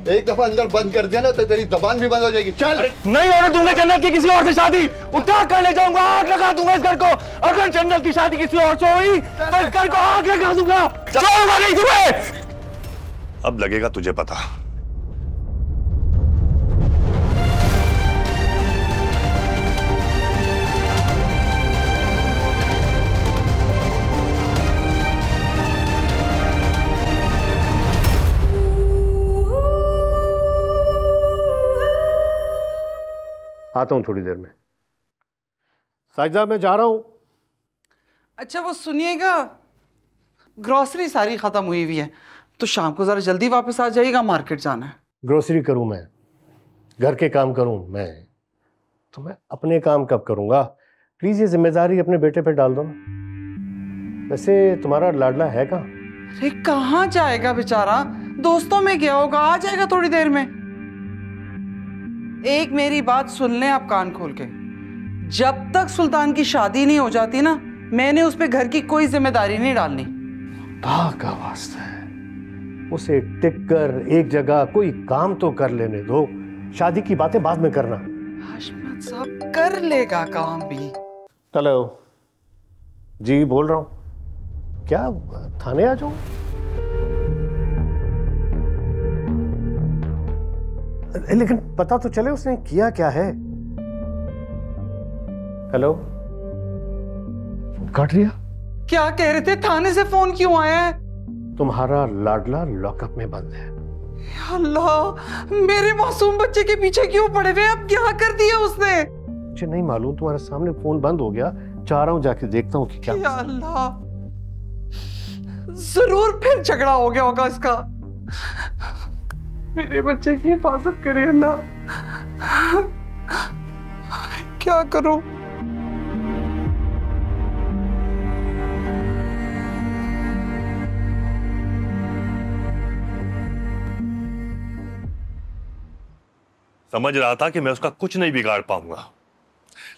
एक दफा अंदर बंद कर दिया ना तो तेरी जबान भी बंद हो जाएगी। चल। नहीं होने दूंगा जन्नत की किसी और से शादी। उठा कर ले जाऊंगा, आग लगा दूंगा इस घर को। अगर जन्नत की शादी किसी और से हुई तो इस घर को आग लगा दूंगा। छोड़ूंगा नहीं तुम्हें। अब लगेगा तुझे पता। आता हूं थोड़ी देर में। साजिदा मैं जा रहा हूं। अच्छा वो सुनिएगा, ग्रोसरी सारी खत्म हुई हुई है तो शाम को जरा जल्दी वापस आ जाइएगा, मार्केट जाना है। ग्रोसरी करूं मैं, घर के काम करूं मैं, तो मैं अपने काम कब करूंगा? प्लीज ये जिम्मेदारी अपने बेटे पे डाल दो ना। वैसे तुम्हारा लाडला है कहाँ? अरे कहाँ जाएगा बेचारा, दोस्तों में गया होगा, आ जाएगा थोड़ी देर में। एक मेरी बात सुन लें आप कान खोल के, जब तक सुल्तान की शादी नहीं हो जाती ना, मैंने उस पे घर की कोई जिम्मेदारी नहीं डालनी। का वास्ता है, उसे टिक कर एक जगह कोई काम तो कर लेने दो। शादी की बातें बाद में करना। हाशमत साहब कर लेगा काम भी। हेलो जी, बोल रहा हूं। क्या थाने आ जाऊं? लेकिन पता तो चले उसने किया क्या है। हेलो, काट दिया। क्या कह रहे थे, थाने से फोन क्यों आया है? तुम्हारा लाडला लॉकअप में बंद है। अल्लाह, मेरे मासूम बच्चे के पीछे क्यों पड़े हुए? अब क्या कर दिया उसने? मुझे नहीं मालूम, तुम्हारे सामने फोन बंद हो गया। चाह रहा हूं जाके देखता हूं कि क्या। या अल्लाह, जरूर फिर झगड़ा हो गया होगा इसका। मेरे बच्चे की हिफाजत करे अल्लाह। क्या करूं? समझ रहा था कि मैं उसका कुछ नहीं बिगाड़ पाऊंगा,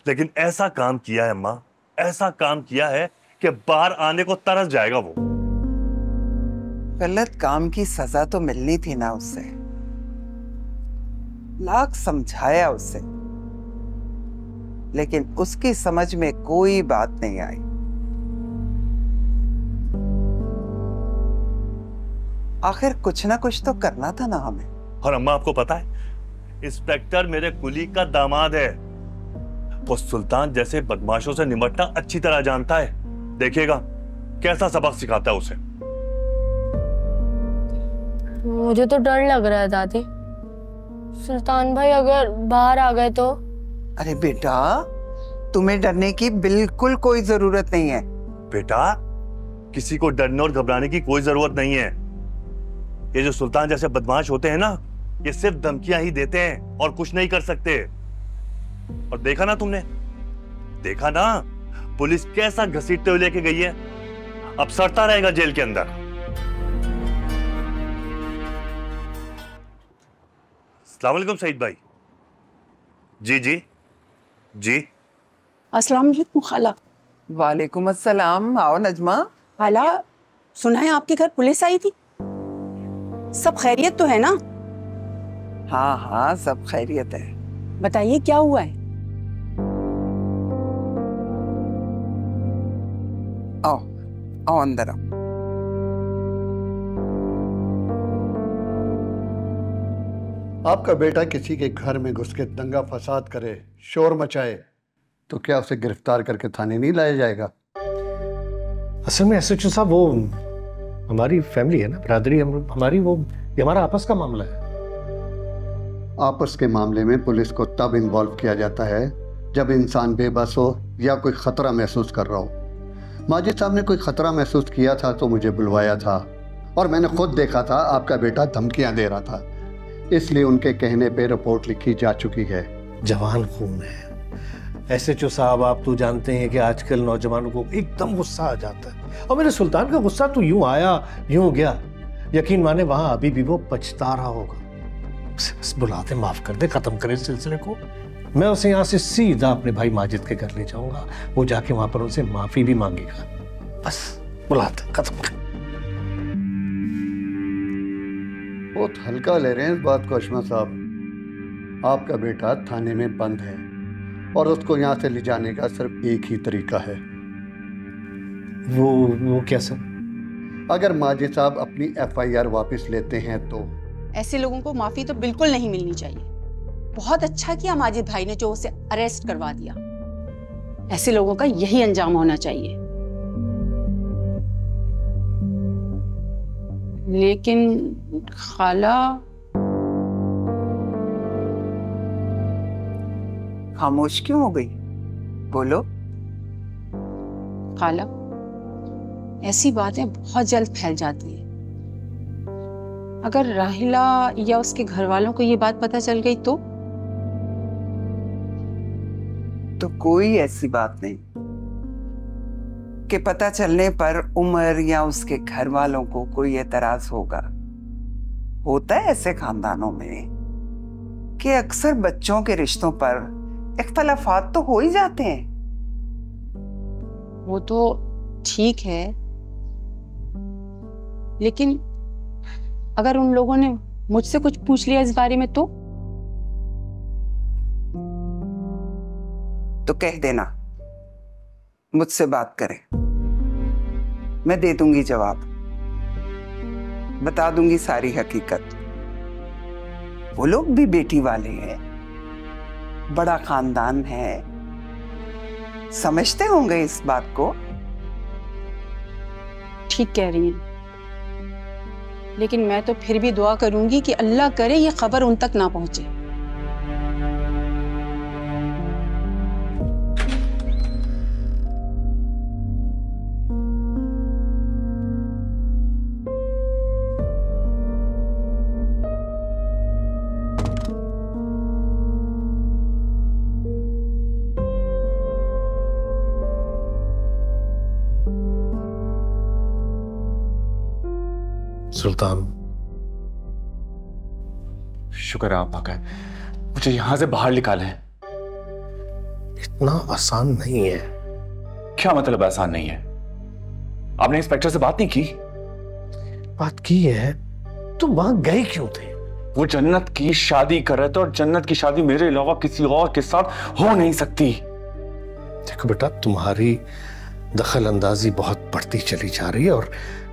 लेकिन ऐसा काम किया है अम्मा, ऐसा काम किया है कि बाहर आने को तरस जाएगा वो। गलत काम की सजा तो मिलनी थी ना उससे। लाख समझाया उससे, लेकिन उसकी समझ में कोई बात नहीं आई। आखिर कुछ ना कुछ तो करना था ना हमें। और अम्मा आपको पता है, इंस्पेक्टर मेरे कुली का दामाद है। वो सुल्तान जैसे बदमाशों से निपटना अच्छी तरह जानता है। देखिएगा कैसा सबक सिखाता है उसे। मुझे तो डर लग रहा है दादी, सुल्तान भाई अगर बाहर आ गए तो। अरे बेटा, तुम्हें डरने की बिल्कुल कोई जरूरत नहीं है। बेटा, किसी को डरने और घबराने की कोई जरूरत नहीं है। ये जो सुल्तान जैसे बदमाश होते हैं ना, ये सिर्फ धमकियां ही देते हैं और कुछ नहीं कर सकते। और देखा ना तुमने, देखा ना पुलिस कैसा घसीटते हुए लेके गई है। अब सड़ता रहेगा जेल के अंदर। अस्सलाम वालेकुम सईद भाई। जी जी जी। अस्सलाम वालेकुम खाला। वालेकुम अस्सलाम। आओ नजमा। खाला, सुना है आपके घर पुलिस आई थी, सब खैरियत तो है ना? हाँ हाँ, सब खैरियत है। बताइए क्या हुआ है? आओ आओ अंदर आओ। आपका बेटा किसी के घर में घुस के दंगा फसाद करे, शोर मचाए, तो क्या उसे गिरफ्तार करके थाने नहीं लाया जाएगा? असल में एसएचओ साहब, वो हमारी फैमिली है ना, बरादरी हमारी, वो ये हमारा आपस का मामला है। आपस के मामले में पुलिस को तब इन्वॉल्व किया जाता है जब इंसान बेबस हो या कोई खतरा महसूस कर रहा हो। माजिद साहब ने कोई खतरा महसूस किया था तो मुझे बुलवाया था, और मैंने खुद देखा था आपका बेटा धमकियां दे रहा था, इसलिए उनके कहने पे रिपोर्ट लिखी जा चुकी है। जवान खून है एसएचओ साहब, आप तो जानते हैं कि आजकल नौजवानों को एकदम गुस्सा आ जाता है, और मेरे सुल्तान का गुस्सा तो यूं आया यूं गया। यकीन माने वहां अभी भी वो पछता रहा होगा। बस बुलाते, माफ कर दे, खत्म करें इस सिलसिले को। मैं उसे यहाँ से सीधा अपने भाई माजिद के घर ले जाऊंगा, वो जाके वहां पर उनसे माफी भी मांगेगा। बस बुलाते, खत्म कर। बहुत हल्का ले रहे हैं इस बात को अशमा साहब। आपका बेटा थाने में बंद है और उसको यहाँ से ले जाने का सिर्फ एक ही तरीका है। वो क्या सर? अगर माजिद साहब अपनी FIR वापस लेते हैं तो। ऐसे लोगों को माफी तो बिल्कुल नहीं मिलनी चाहिए। बहुत अच्छा किया माजिद भाई ने जो उसे अरेस्ट करवा दिया। ऐसे लोगों का यही अंजाम होना चाहिए। लेकिन खाला खामोश क्यों हो गई? बोलो। खाला, ऐसी बातें बहुत जल्द फैल जाती हैं। अगर राहिला या उसके घर वालों को ये बात पता चल गई तो कोई ऐसी बात नहीं कि पता चलने पर उमर या उसके घर वालों को कोई एतराज होगा। होता है ऐसे खानदानों में कि अक्सर बच्चों के रिश्तों पर इख्तलाफात तो हो ही जाते हैं। वो तो ठीक है, लेकिन अगर उन लोगों ने मुझसे कुछ पूछ लिया इस बारे में तो कह देना मुझसे बात करें, मैं दे दूंगी जवाब, बता दूंगी सारी हकीकत। वो लोग भी बेटी वाले हैं, बड़ा खानदान है, समझते होंगे इस बात को। ठीक कह रही हैं, लेकिन मैं तो फिर भी दुआ करूंगी कि अल्लाह करे ये खबर उन तक ना पहुंचे। सुल्तान, शुक्र है आप आ गए, मुझे यहां से बाहर निकाले। इतना आसान नहीं है। क्या मतलब आसान नहीं है? आपने इंस्पेक्टर से बात नहीं की? बात की है, तुम वहां गए क्यों थे? वो जन्नत की शादी कर रहे थे और जन्नत की शादी मेरे अलावा किसी और के साथ हो नहीं सकती। देखो बेटा, तुम्हारी दखल अंदाजी बहुत बढ़ती चली जा रही है और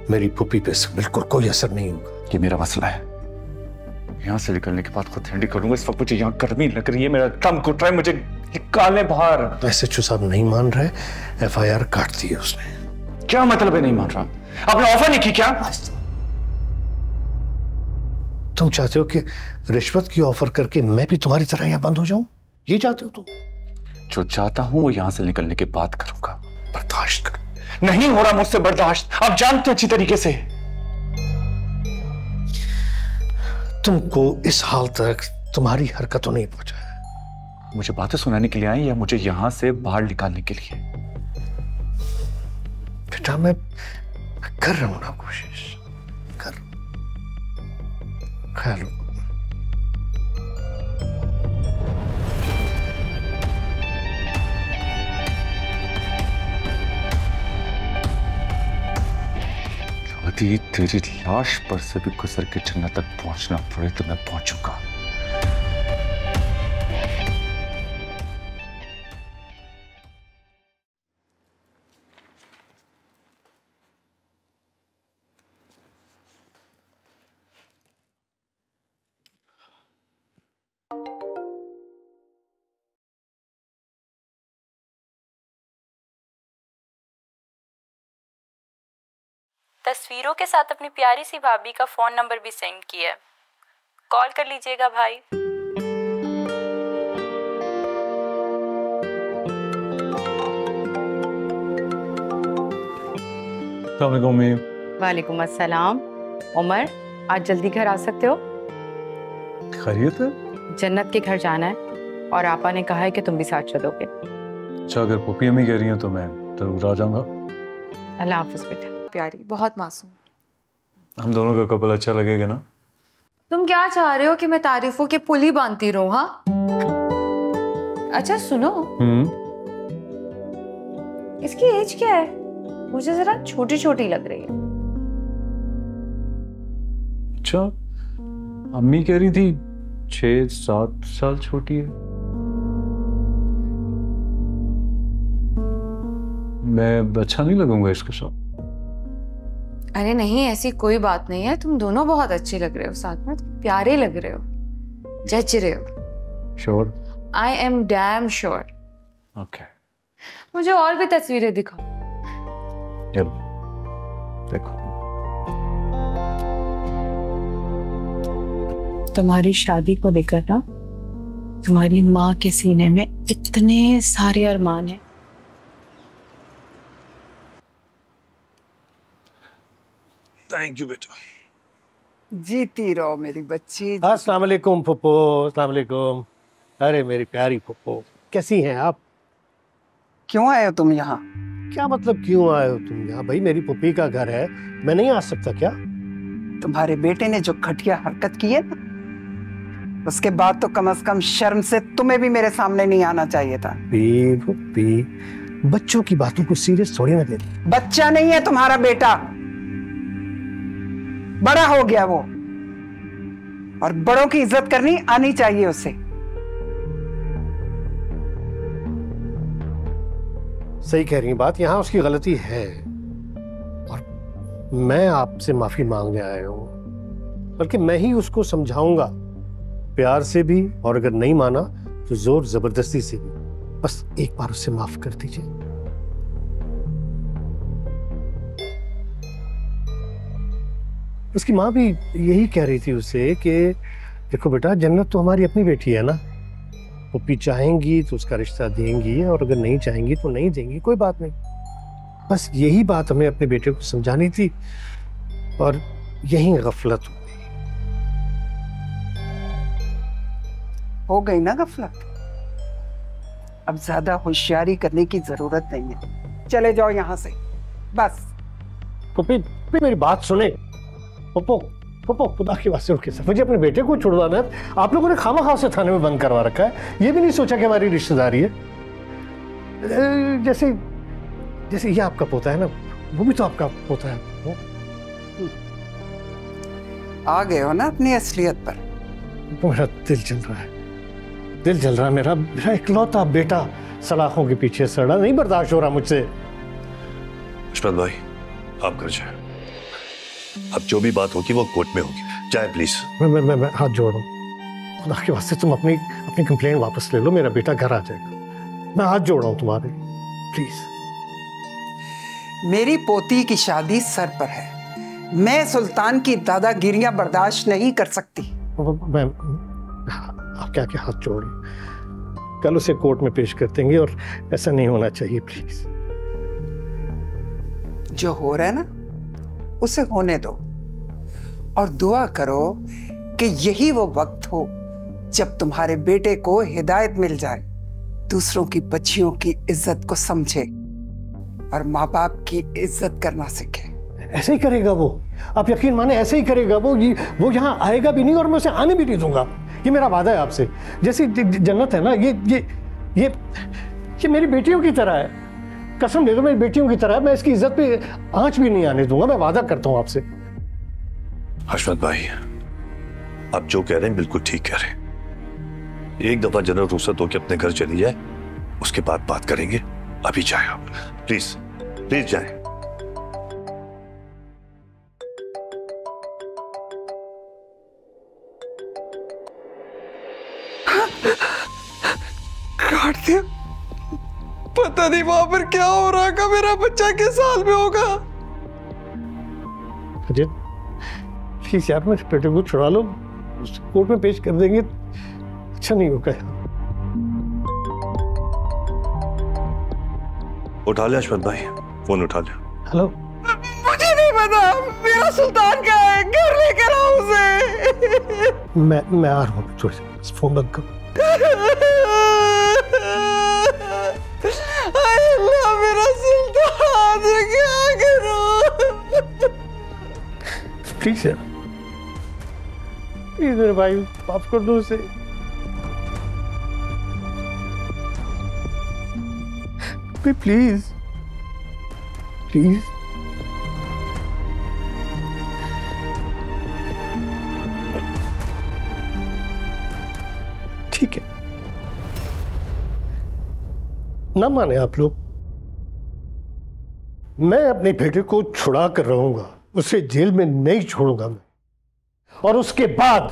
मेरी पुप्पी पे बिल्कुल कोई असर नहीं होगा। ये मेरा मसला है। यहाँ से निकलने के बाद खुद हैंडल करूंगा। इस वक्त मुझे यहाँ गर्मी लग रही है, मेरा दम घुट रहा है, मुझे निकाले बाहर। SHO साहब नहीं मान रहे, FIR काट दी है उसने। क्या मतलब है नहीं मान रहा? आपने ऑफर नहीं की क्या? तुम चाहते हो कि रिश्वत की ऑफर करके मैं भी तुम्हारी तरह यहाँ बंद हो जाऊं? ये चाहते हो तुम? जो चाहता हूं वो यहाँ से निकलने के बाद करूंगा। बर्दाश्त कर, नहीं हो रहा मुझसे बर्दाश्त। आप जानते अच्छी तरीके से। तुमको इस हाल तक तुम्हारी हरकतों नहीं पहुंचा। मुझे बातें सुनाने के लिए आई या मुझे यहां से बाहर निकालने के लिए? बेटा, मैं कर रहा हूं ना कोशिश। कर ख्याल रखो। तेरी लाश पर से भी गुजर के जन्नत तक पहुंचना पड़े तो मैं पहुंचूंगा। तस्वीरों के साथ अपनी प्यारी सी भाभी का फोन नंबर भी सेंड किया है, कॉल कर लीजिएगा भाई। वालेकुम अस्सलाम। उमर, आज जल्दी घर आ सकते हो? खैरियत है? जन्नत के घर जाना है और आपा ने कहा है कि तुम भी साथ चलोगे। अच्छा, अगर पुप्पी अम्मी कह रही हैं तो मैं जरूर आ जाऊंगा। अल्लाह हाफिज बेटा। प्यारी, बहुत मासूम। हम दोनों का कपल अच्छा लगेगा ना? तुम क्या चाह रहे हो कि मैं तारीफों के पुल ही बांधती रहूं? हाँ, अच्छा सुनो, इसकी एज क्या है? मुझे जरा छोटी छोटी लग रही है। अच्छा, अम्मी कह रही थी 6-7 साल छोटी है। मैं अच्छा नहीं लगूंगा इसके साथ। अरे नहीं, ऐसी कोई बात नहीं है, तुम दोनों बहुत अच्छे लग रहे हो साथ में, तुम प्यारे लग रहे हो, जच रहे हो। Sure? I am damn sure. Okay, मुझे और भी तस्वीरें दिखाओ। चलो देखो। तुम्हारी शादी को लेकर ना तुम्हारी माँ के सीने में इतने सारे अरमान हैं। थैंक यू बेटा। जीती रहो मेरी बच्ची। अस्सलाम वालेकुम पप्पो। अस्सलाम वालेकुम। अरे मेरी प्यारी पप्पो, कैसी हैं आप? क्यों आए हो तुम यहाँ? क्या मतलब क्यों आए हो तुम यहाँ? भाई मेरी पुप्पी का घर है, मैं नहीं आ सकता क्या? तुम्हारे बेटे ने जो घटिया हरकत की है ना, उसके बाद तो कम से कम शर्म से तुम्हें भी मेरे सामने नहीं आना चाहिए था। पुप्पी, बच्चों की बातों को सीरियस थोड़ी ना लेते। बच्चा नहीं है तुम्हारा बेटा, बड़ा हो गया वो, और बड़ों की इज्जत करनी आनी चाहिए उसे। सही कह रही हैं बात, यहाँ उसकी गलती है और मैं आपसे माफी मांगने आया हूं, बल्कि मैं ही उसको समझाऊंगा, प्यार से भी, और अगर नहीं माना तो जोर जबरदस्ती से भी। बस एक बार उसे माफ कर दीजिए। उसकी माँ भी यही कह रही थी उसे कि देखो बेटा, जन्नत तो हमारी अपनी बेटी है ना, पुप्पी चाहेंगी तो उसका रिश्ता देंगी और अगर नहीं चाहेंगी तो नहीं देंगी, कोई बात नहीं। बस यही बात हमें अपने बेटे को समझानी थी और यही गफलत हो गई ना गफलत। अब ज्यादा होशियारी करने की जरूरत नहीं है, चले जाओ यहाँ से बस। पुप्पी मेरी बात सुने। पप्पो पप्पो, खुदा की वास्ते उठ के सर, मुझे अपने बेटे को छुड़वाना है। आप लोगों ने खामा से थाने में बंद करवा रखा है, ये भी नहीं सोचा कि हमारी रिश्तेदारी है। जैसे जैसे ये आपका पोता है ना, वो भी तो आपका पोता है। आ गए हो ना अपनी असलियत पर। मेरा दिल जल रहा है, दिल जल रहा है। मेरा इकलौता बेटा सलाखों के पीछे सड़ा, नहीं बर्दाश्त हो रहा मुझसे। अशफाक भाई, आप घर जाए, अब जो भी बात होगी वो कोर्ट में होगी, जाए प्लीज। मैं हाथ जोड़ रहा हूँ, खुदा के वास्ते तुम अपनी कंप्लेंट वापस ले लो, मेरा बेटा घर आ जाएगा। मैं हाथ जोड़ रहा हूँ तुम्हारे, प्लीज। मेरी पोती की शादी सर पर है, मैं सुल्तान की दादागिरियां बर्दाश्त नहीं कर सकती। मैं आपके आगे हाथ जोड़ रही हूँ, कल उसे कोर्ट में पेश कर देंगे और ऐसा नहीं होना चाहिए, प्लीज। जो हो रहा है ना उसे होने दो और दुआ करो कि यही वो वक्त हो जब तुम्हारे बेटे को हिदायत मिल जाए, दूसरों की बच्चियों की इज्जत को समझे और माँ बाप की इज्जत करना सीखे। ऐसे ही करेगा वो, आप यकीन माने, ऐसे ही करेगा वो यहाँ आएगा भी नहीं और मैं उसे आने भी नहीं दूंगा, ये मेरा वादा है आपसे। जैसी जन्नत है ना, ये मेरी बेटियों की तरह है, कसम दे दो मेरी बेटियों की तरह, मैं इसकी इज्जत पे आंच भी नहीं आने दूंगा, मैं वादा करता हूं आपसे। हशमत भाई, आप जो कह रहे हैं बिल्कुल ठीक कह रहे हैं। एक दफा जनरल रुखसत होकर अपने घर चली जाए, उसके बाद बात करेंगे। अभी जाए आप, प्लीज प्लीज जाए। काट दिया, पता नहीं वहां पर क्या हो रहा है, मेरा बच्चा किस साल में होगा। अजय प्लीज यार, मेरे बेटे को छुड़ा लो, कोर्ट में पेश कर देंगे, अच्छा नहीं होगा। उठा ले अशफाक भाई, फोन उठा ले। हेलो, मुझे नहीं पता मेरा सुल्तान कहाँ है, घर लेकर आओ उसे। मैं आ रहा हूँ, फोन बंद करो। अल्लाह, मेरा सुल्तान, क्या करूं? प्लीज यार, प्लीज मेरे भाई, माफ कर दो उसे। Please please. ठीक है, ना माने आप लोग, मैं अपने बेटे को छुड़ा कर रहूंगा, उसे जेल में नहीं छोड़ूंगा मैं, और उसके बाद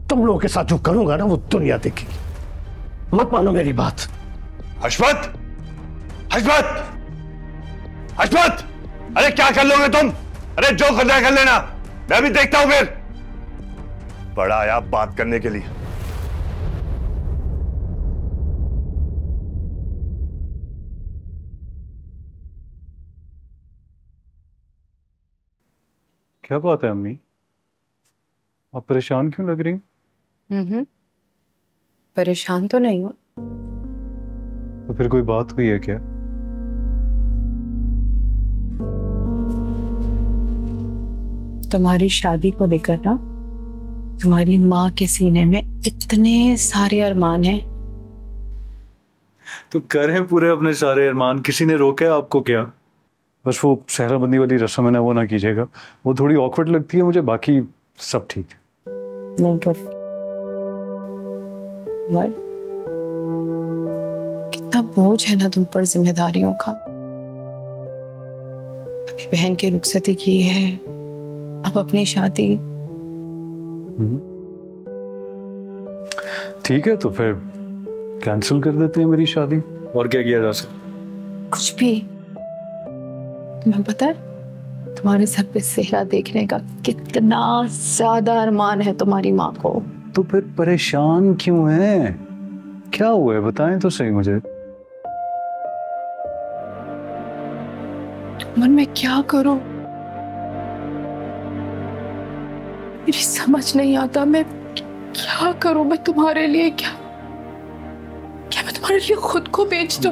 तुम लोगों के साथ जो करूंगा ना वो दुनिया देखेगी। मत मानो मेरी बात। हशमत, हशमत, हशमत, अरे क्या कर लोगे तुम? अरे जो करना है कर लेना, मैं भी देखता हूं। फिर बड़ा आया बात करने के लिए। क्या बात है अम्मी, आप परेशान क्यों लग रही? परेशान तो नहीं हो। तो फिर कोई बात हुई है क्या? तुम्हारी शादी को लेकर ना तुम्हारी माँ के सीने में इतने सारे अरमान हैं। तो करें पूरे अपने सारे अरमान, किसी ने रोका आपको क्या? बस वो सहराबंदी वाली रस्म है ना, वो ना कीजिएगा, वो थोड़ी ऑकवर्ड लगती है मुझे, बाकी सब ठीक है। नहीं कर कितना बोझ है ना तुम पर जिम्मेदारियों का। अभी बहन की रुखसती की है, अब अपनी शादी। ठीक है, तो फिर कैंसिल कर देते हैं मेरी शादी, और क्या किया जा सकता? कुछ भी। तुम्हें पता है तुम्हारे सर पे सेहरा देखने का कितना ज्यादा अरमान है तुम्हारी माँ को। तो फिर परेशान क्यों है? क्या हुआ है बताएं तो सही मुझे। मन में क्या करूं, मेरी समझ नहीं आता। मैं क्या करूं? मैं तुम्हारे लिए क्या मैं तुम्हारे लिए खुद को बेच दूं?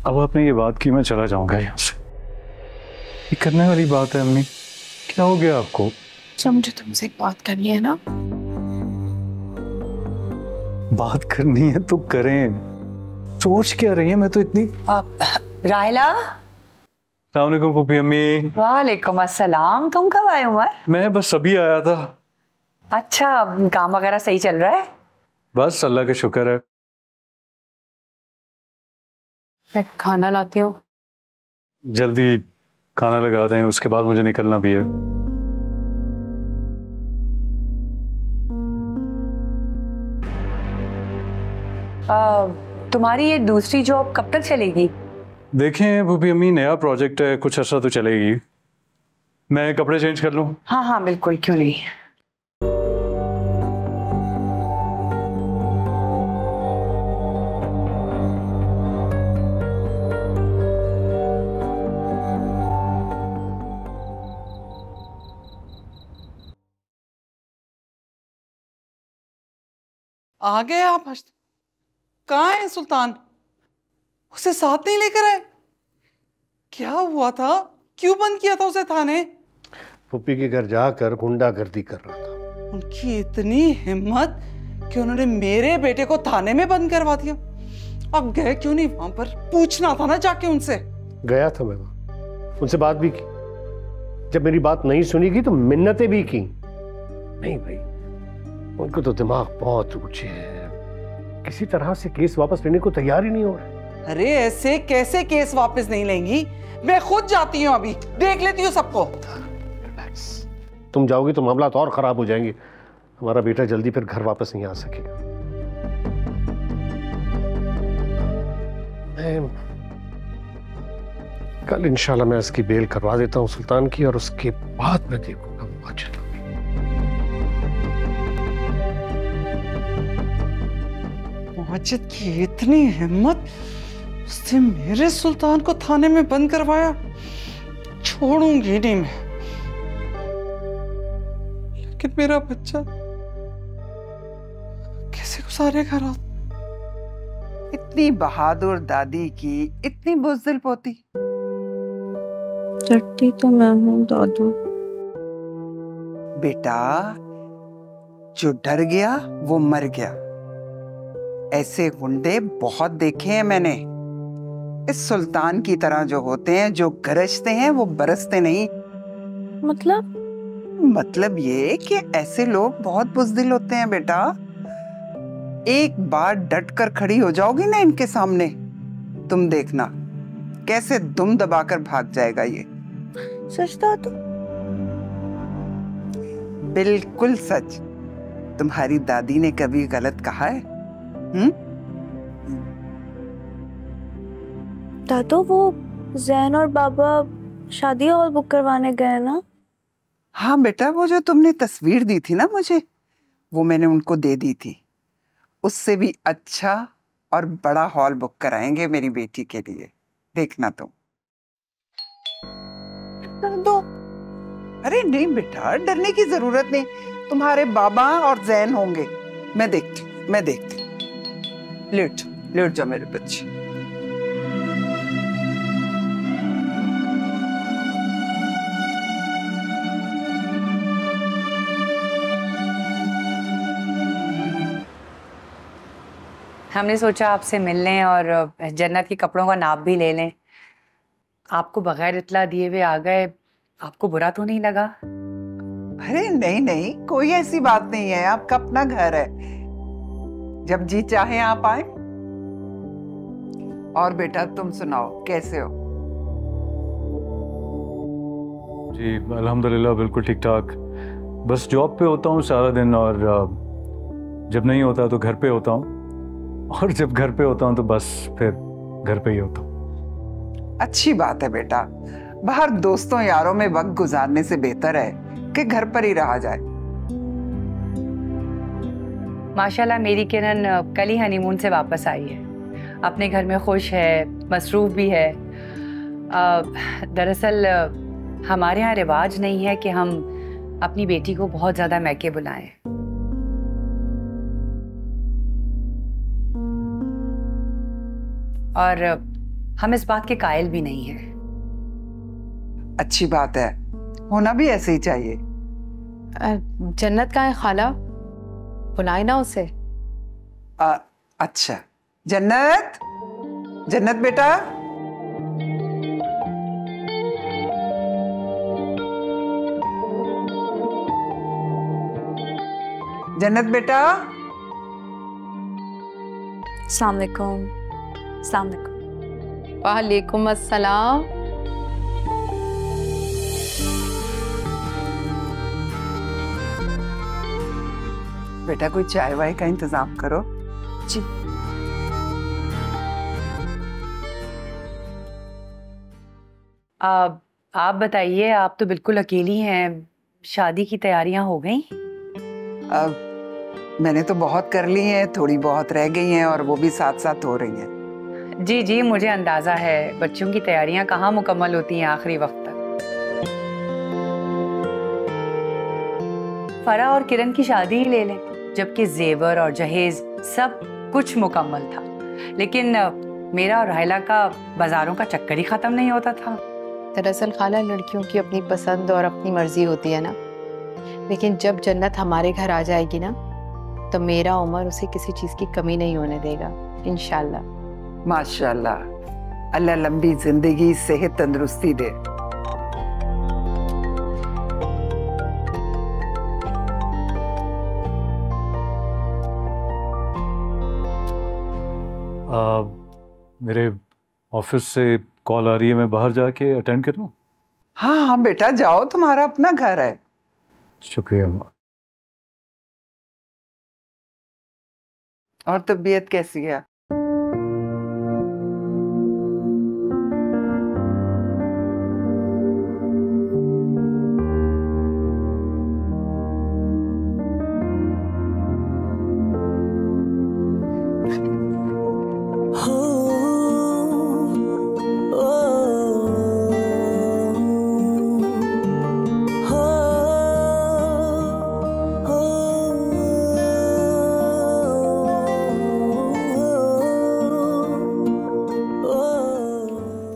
अब आपने ये बात की, मैं चला जाऊंगा यहाँ से। ये करने वाली बात है अम्मी, क्या हो गया आपको? जब मुझे तुमसे एक बात करनी है ना। बात करनी है तो करें, सोच क्या रही है? मैं तो इतनी राहिला। अस्सलाम वालेकुम पुप्पी अम्मी। वालेकुम अस्सलाम। तुम कब आए उमर? मैं बस अभी आया था। अच्छा, काम वगैरह सही चल रहा है? बस अल्लाह का शुक्र है। मैं खाना लाती हूँ। जल्दी खाना लगा दें, उसके बाद मुझे निकलना भी है। तुम्हारी ये दूसरी जॉब कब तक चलेगी? देखें पुप्पी अम्मी, नया प्रोजेक्ट है, कुछ अर्सा तो चलेगी। मैं कपड़े चेंज कर लूं? हाँ हाँ बिल्कुल, क्यों नहीं। आ गए आप? कहाँ है सुल्तान? उसे साथ नहीं लेकर आए? क्या हुआ था? क्यों बंद किया था उसे थाने? पुप्पी के घर जाकर गुंडागर्दी कर रहा था। उनकी इतनी हिम्मत कि उन्होंने मेरे बेटे को थाने में बंद करवा दिया। अब गए क्यों नहीं वहां पर? पूछना था ना जाके उनसे। गया था मैं वहां, उनसे बात भी की। जब मेरी बात नहीं सुनी तो मिन्नतें भी की। नहीं भाई, उनको तो दिमाग बहुत ऊंचे है, किसी तरह से केस वापस लेने को तैयार ही नहीं हो रहे। अरे ऐसे कैसे केस वापस नहीं लेंगी? मैं खुद जाती हूँ, अभी देख लेती हूँ सबको। तुम जाओगी तो मामला और खराब हो जाएंगे। हमारा बेटा जल्दी फिर घर वापस नहीं आ सकेगा। कल इंशाल्लाह मैं इसकी बेल करवा देता हूँ सुल्तान की, और उसके बाद मैं देखूंगा माजिद। माजिद की इतनी हिम्मत, उसने मेरे सुल्तान को थाने में बंद करवाया। छोड़ूंगी नहीं मैं। लेकिन मेरा बच्चा कैसे गुजारेगा रात? इतनी बहादुर दादी की इतनी बुज़दिल पोती। चट्टी तो मैं हूँ दादू। बेटा, जो डर गया वो मर गया। ऐसे गुंडे बहुत देखे हैं मैंने। इस सुल्तान की तरह जो होते हैं, जो गरजते हैं वो बरसते नहीं। मतलब ये कि ऐसे लोग बहुत बुज़दिल होते हैं बेटा। एक बार डट कर खड़ी हो जाओगी ना इनके सामने, तुम देखना कैसे दुम दबाकर भाग जाएगा ये। सच दादू? बिल्कुल सच। तुम्हारी दादी ने कभी गलत कहा है? दादू वो जैन और बाबा शादी हॉल बुक करवाने गए ना? हाँ बेटा, वो जो तुमने तस्वीर दी थी ना मुझे, वो मैंने उनको दे दी थी। उससे भी अच्छा और बड़ा हॉल बुक कराएंगे मेरी बेटी के लिए, देखना तुम। दो। अरे नहीं बेटा, डरने की जरूरत नहीं। तुम्हारे बाबा और जैन होंगे। मैं देखती। लेट जा मेरे बच्चे। हमने सोचा आपसे मिल लें और जन्नत के कपड़ों का नाप भी ले लें। आपको बगैर इत्तला दिए हुए आ गए, आपको बुरा तो नहीं लगा? अरे नहीं, कोई ऐसी बात नहीं है। आपका अपना घर है, जब जी चाहे आप आए। और बेटा तुम सुनाओ, कैसे हो? जी अल्हम्दुलिल्लाह बिल्कुल ठीक ठाक। बस जॉब पे होता हूँ सारा दिन, और जब नहीं होता तो घर पे होता हूँ, और जब घर पे होता हूँ तो बस फिर घर पे ही होता हूँ। अच्छी बात है बेटा। बाहर दोस्तों यारों में वक्त गुजारने से बेहतर है कि घर पर ही रहा जाए। माशाल्लाह मेरी किरण कल ही हनीमून से वापस आई है, अपने घर में खुश है, मसरूफ भी है। दरअसल हमारे यहाँ रिवाज नहीं है कि हम अपनी बेटी को बहुत ज्यादा मैके बुलाएं। और हम इस बात के कायल भी नहीं हैं। अच्छी बात है, होना भी ऐसे ही चाहिए। जन्नत कहाँ है खाला? बुलाए ना उसे। अच्छा, जन्नत बेटा। जन्नत बेटा। अस्सलाम वालेकुम। वालेकुम अस्सलाम। बेटा कोई चाय वाय का इंतजाम करो। जी। आप बताइए, आप तो बिल्कुल अकेली हैं, शादी की तैयारियां हो गई? मैंने तो बहुत कर ली हैं, थोड़ी बहुत रह गई हैं और वो भी साथ साथ हो रही हैं। जी मुझे अंदाजा है, बच्चों की तैयारियां कहाँ मुकम्मल होती हैं आखिरी वक्त तक। फरा और किरण की शादी ही ले लें, जबकि जेवर और जहेज सब कुछ मुकम्मल था, लेकिन मेरा और राहिला का बाजारों का चक्कर ही खत्म नहीं होता था। दरअसल खाला लड़कियों की अपनी पसंद और अपनी मर्जी होती है ना, लेकिन जब जन्नत हमारे घर आ जाएगी ना, तो मेरा उमर उसे किसी चीज की कमी नहीं होने देगा, इंशाल्लाह। माशाल्लाह, अल्लाह लंबी जिंदगी, सेहत, तंदुरुस्ती दे। मेरे ऑफिस से कॉल आ रही है, मैं बाहर जाके अटेंड कर लूं? हाँ बेटा जाओ, तुम्हारा अपना घर है। शुक्रिया। और तबीयत कैसी है?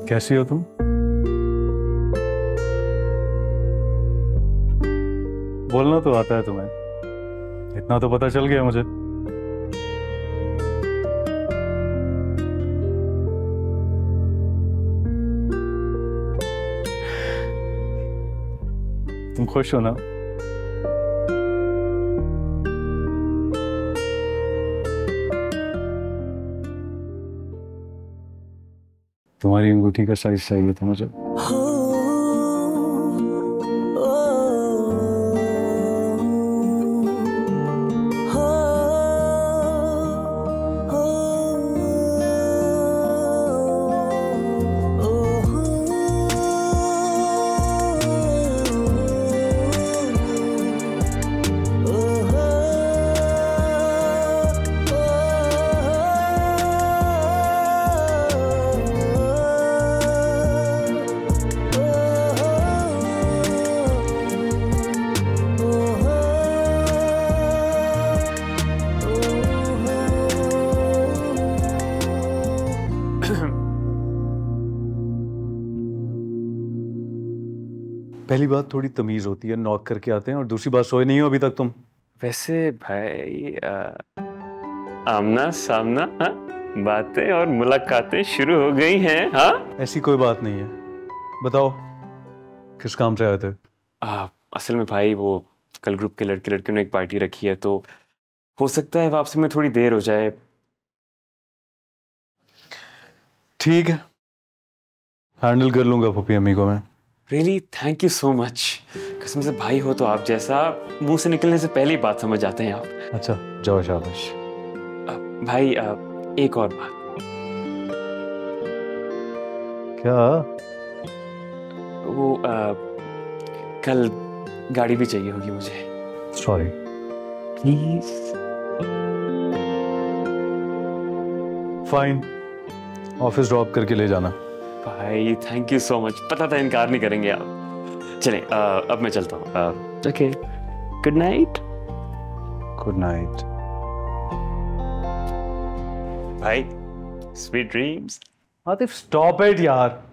कैसी हो तुम? बोलना तो आता है तुम्हें, इतना तो पता चल गया मुझे। तुम खुश हो ना? तुम्हारी अंगूठी का साइज चाहिए था मुझे। पहली बात थोड़ी तमीज होती है, नॉक करके आते हैं, और दूसरी बात सोए नहीं हो अभी तक तुम। वैसे भाई आमना सामना बातें और मुलाकातें शुरू हो गई हैं। हाँ, ऐसी कोई बात नहीं है। बताओ किस काम से आए थे? असल में भाई वो कल ग्रुप के लड़के लड़कियों ने एक पार्टी रखी है, तो हो सकता है वापसी में थोड़ी देर हो जाए। ठीक है, हैंडल कर लूंगा पप्पी अम्मी को मैं। Really thank you so much. कसम से भाई हो तो आप जैसा, मुंह से निकलने से पहले ही बात समझ जाते हैं आप। अच्छा जाओ, शाबाश। भाई एक और बात। क्या? वो कल गाड़ी भी चाहिए होगी मुझे। Sorry. Please. Fine, office drop करके ले जाना। भाई थैंक यू सो मच, पता था इनकार नहीं करेंगे आप। चलें अब मैं चलता हूँ। Okay, good night. Good night भाई, sweet dreams. Atif stop it यार।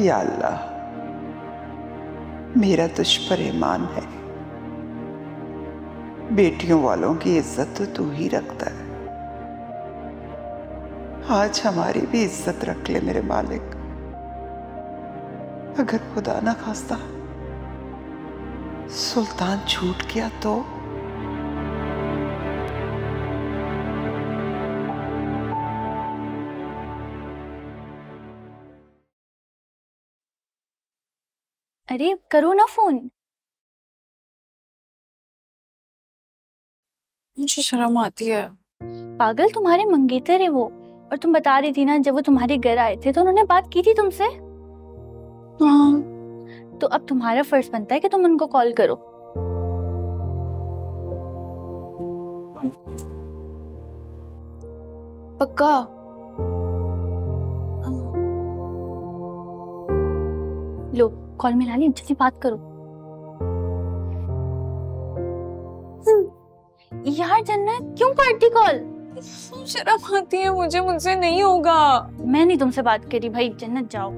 या अल्लाह, मेरा तुझ पर ईमान है, बेटियों वालों की इज्जत तो तू ही रखता है। आज हमारी भी इज्जत रख ले मेरे मालिक। अगर खुदा ना खास्ता सुल्तान छूट गया तो? अरे करो ना फोन। मुझे शर्म आती है। पागल, तुम्हारे मंगेतर है वो। और तुम बता रही थी ना, जब वो तुम्हारे घर आए थे तो उन्होंने बात की थी तुमसे। हाँ। तो अब तुम्हारा फर्ज बनता है कि तुम उनको कॉल करो। पक्का? लो कॉल मिला ली, जल्दी बात करो। यार जन्नत, क्यों काटती कॉल? शर्म आती है मुझे, मुझसे नहीं होगा। मैं नहीं तुमसे बात करी भाई, जन्नत जाओ।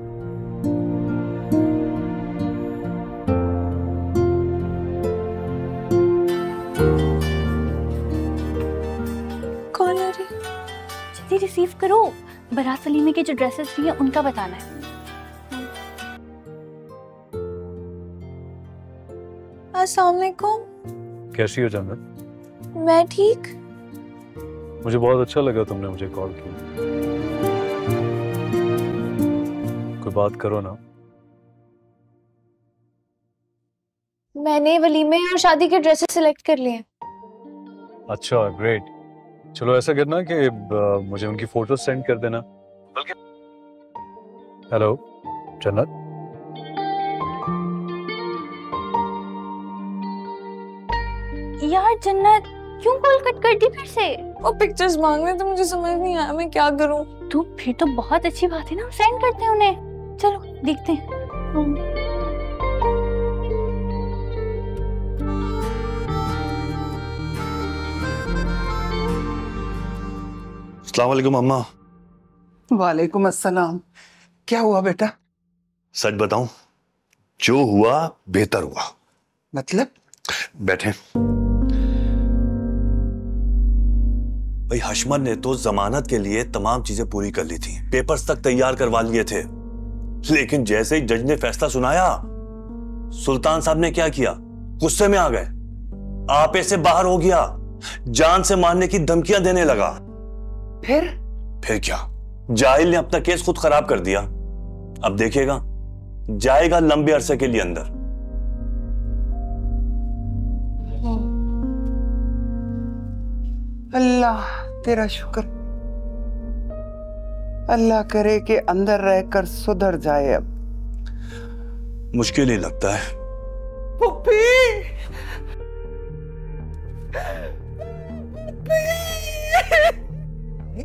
कौन आ रही? जल्दी रिसीव करो। बारात वलीमे के जो ड्रेसेस भी हैं उनका बताना है। अस्सलाम वालेकुम। कैसी हो जन्नत? मैं ठीक। मुझे बहुत अच्छा लगा तुमने मुझे कॉल की। कोई बात करो ना। मैंने वलीमे और शादी के ड्रेसेस सिलेक्ट कर लिए। अच्छा ग्रेट। चलो ऐसा करना कि मुझे उनकी फोटो सेंड कर देना। बल्कि हेलो जन्नत, यार जन्नत क्यों कॉल कट कर दी फिर से? वो पिक्चर्स मांग रहे थे, मुझे समझ नहीं आया मैं क्या करूं। तो फिर तो बहुत अच्छी बात है ना, सेंड करते हैं उन्हें। चलो देखते हैं। अस्सलाम वालेकुम अम्मा। वालेकुम अस्सलाम। क्या हुआ बेटा? सच बताऊं, जो हुआ बेहतर हुआ। मतलब? बैठे। भाई हशमत ने तो जमानत के लिए तमाम चीजें पूरी कर ली थी, पेपर्स तक तैयार करवा लिए थे, लेकिन जैसे ही जज ने फैसला सुनाया, सुल्तान साहब ने क्या किया? गुस्से में आ गए, आपे से बाहर हो गया, जान से मारने की धमकियां देने लगा। फिर क्या? जाहिल ने अपना केस खुद खराब कर दिया। अब देखिएगा, जाएगा लंबे अरसे के लिए अंदर। अल्लाह तेरा शुक्र, अल्लाह करे कि अंदर रहकर सुधर जाए। अब मुश्किल ही लगता है। पुप्पी,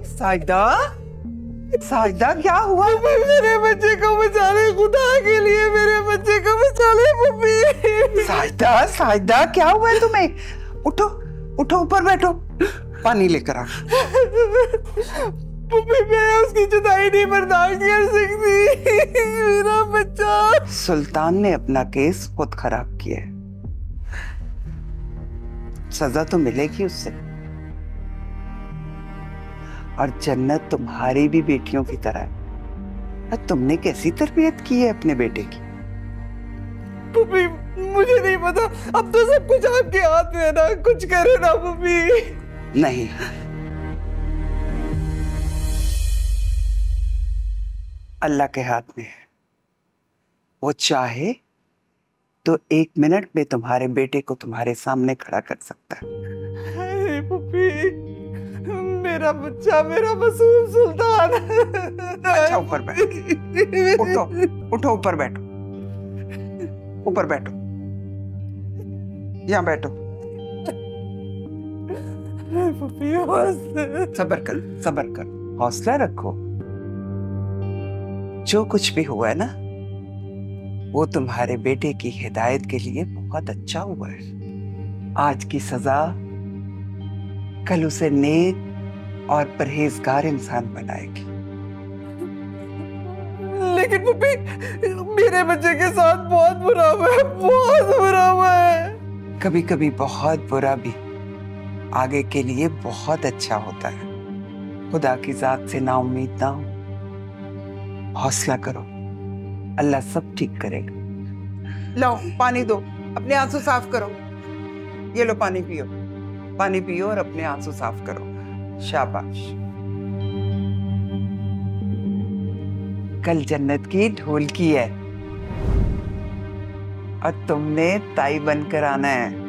साजिदा, साजिदा क्या हुआ? मेरे बच्चे को बचा ले, खुदा के लिए मेरे बच्चे को बचा ले पुप्पी। साजिदा, साजिदा क्या हुआ है तुम्हें? उठो, उठो, ऊपर बैठो, पानी लेकर आ। पुप्पी मैं उसकी जुदाई नहीं बर्दाश्त कर सकती, मेरा बच्चा। सुल्तान ने अपना केस खुद खराब किया है, सजा तो मिलेगी उससे। और जन्नत तुम्हारी भी बेटियों की तरह है। तुमने कैसी तरबियत की है अपने बेटे की? पुप्पी मुझे नहीं पता, अब तो सब कुछ आपके हाथ में है ना, कुछ करो ना पुप्पी। नहीं, अल्लाह के हाथ में है। वो चाहे तो 1 मिनट में तुम्हारे बेटे को तुम्हारे सामने खड़ा कर सकता है। पुप्पी मेरा बच्चा, मेरा मासूम सुल्तान। अच्छा ऊपर बैठो, उठो, उठो, ऊपर बैठो, ऊपर बैठो, यहाँ बैठो। सब्र कर, सब्र कर, हौसला रखो। जो कुछ भी हुआ है ना, वो तुम्हारे बेटे की हिदायत के लिए बहुत अच्छा हुआ है। आज की सजा कल उसे नेक और परहेजगार इंसान बनाएगी। लेकिन पुप्पी मेरे बच्चे के साथ बहुत बुरा हुआ है, बहुत बुरा हुआ है। कभी कभी बहुत बुरा भी आगे के लिए बहुत अच्छा होता है। खुदा की जात से ना उम्मीद ना हो, हौसला करो, अल्लाह सब ठीक करेगा। लो पानी दो, अपने आंसू साफ करो। ये लो पानी पियो, पानी पियो और अपने आंसू साफ करो। शाबाश। कल जन्नत की ढोलकी है और तुमने ताई बनकर आना है।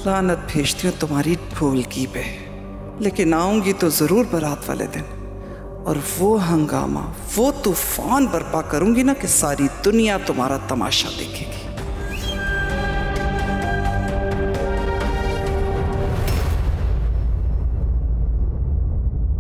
लानत भेजती हूँ तुम्हारी ढोलकी पे, लेकिन आऊंगी तो जरूर बारात वाले दिन, और वो हंगामा, वो तूफान बर्पा करूंगी ना कि सारी दुनिया तुम्हारा तमाशा देखेगी।